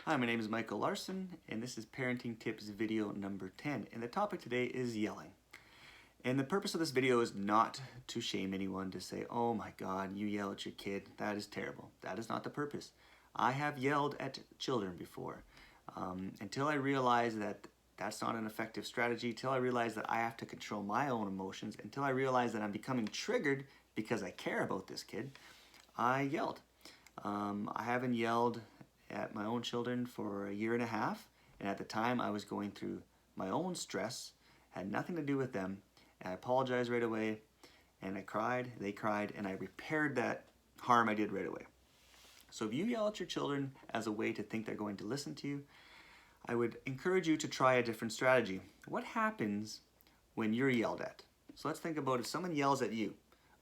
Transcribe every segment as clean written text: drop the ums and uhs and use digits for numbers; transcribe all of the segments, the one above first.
Hi, my name is Michael Larson, and this is Parenting Tips video number 10. And the topic today is yelling. And the purpose of this video is not to shame anyone, to say, oh my God, you yell at your kid. That is terrible. That is not the purpose. I have yelled at children before. Until I realized that that's not an effective strategy, until I realized that I have to control my own emotions, until I realized that I'm becoming triggered because I care about this kid, I yelled. I haven't yelled at my own children for a year and a half, and at the time I was going through my own stress, had nothing to do with them, and I apologized right away, and I cried, they cried, and I repaired that harm I did right away. So if you yell at your children as a way to think they're going to listen to you, I would encourage you to try a different strategy. What happens when you're yelled at? So let's think about if someone yells at you.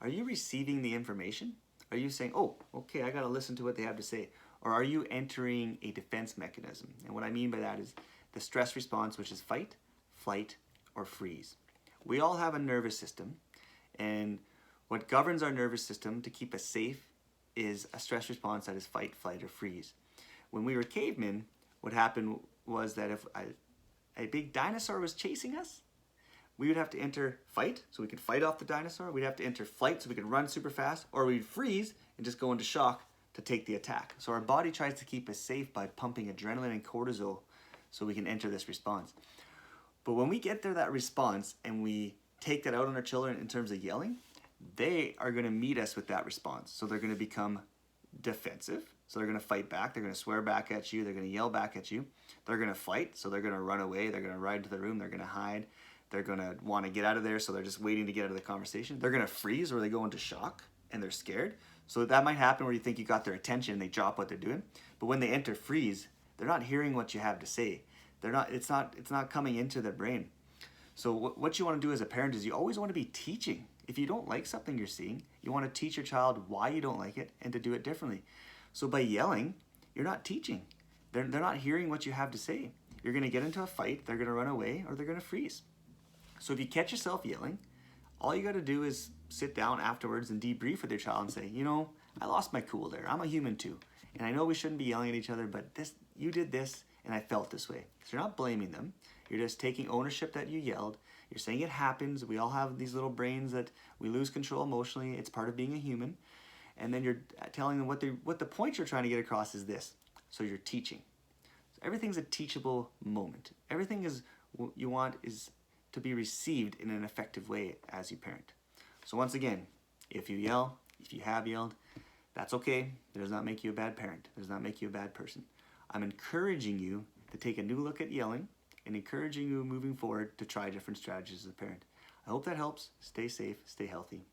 Are you receiving the information? Are you saying, oh, okay, I gotta listen to what they have to say? Or are you entering a defense mechanism? And what I mean by that is the stress response, which is fight, flight, or freeze. We all have a nervous system, and what governs our nervous system to keep us safe is a stress response that is fight, flight, or freeze. When we were cavemen, what happened was that if a big dinosaur was chasing us, we would have to enter fight, so we could fight off the dinosaur. We'd have to enter flight, so we could run super fast, or we'd freeze and just go into shock to take the attack. So our body tries to keep us safe by pumping adrenaline and cortisol so we can enter this response. But when we get there, that response, and we take that out on our children in terms of yelling, they are gonna meet us with that response. So they're gonna become defensive. So they're gonna fight back, they're gonna swear back at you, they're gonna yell back at you. They're gonna fight, so they're gonna run away, they're gonna ride to the room, they're gonna hide. They're gonna wanna get out of there, so they're just waiting to get out of the conversation. They're gonna freeze, or they go into shock, and they're scared. So that might happen where you think you got their attention and they drop what they're doing. But when they enter freeze, they're not hearing what you have to say. It's not coming into their brain. So what you want to do as a parent is you always want to be teaching. If you don't like something you're seeing, you want to teach your child why you don't like it and to do it differently. So by yelling, you're not teaching. They're not hearing what you have to say. You're going to get into a fight, they're going to run away, or they're going to freeze. So if you catch yourself yelling, all you got to do is sit down afterwards and debrief with your child and say, you know, I lost my cool there. I'm a human too. And I know we shouldn't be yelling at each other, but you did this and I felt this way. So you're not blaming them. You're just taking ownership that you yelled. You're saying it happens. We all have these little brains that we lose control emotionally. It's part of being a human. And then you're telling them what the point you're trying to get across is this. So you're teaching. So everything's a teachable moment. Everything is what you want is to be received in an effective way as you parent. So once again, if you yell, if you have yelled, that's okay. It does not make you a bad parent. It does not make you a bad person. I'm encouraging you to take a new look at yelling and encouraging you moving forward to try different strategies as a parent. I hope that helps. Stay safe, stay healthy.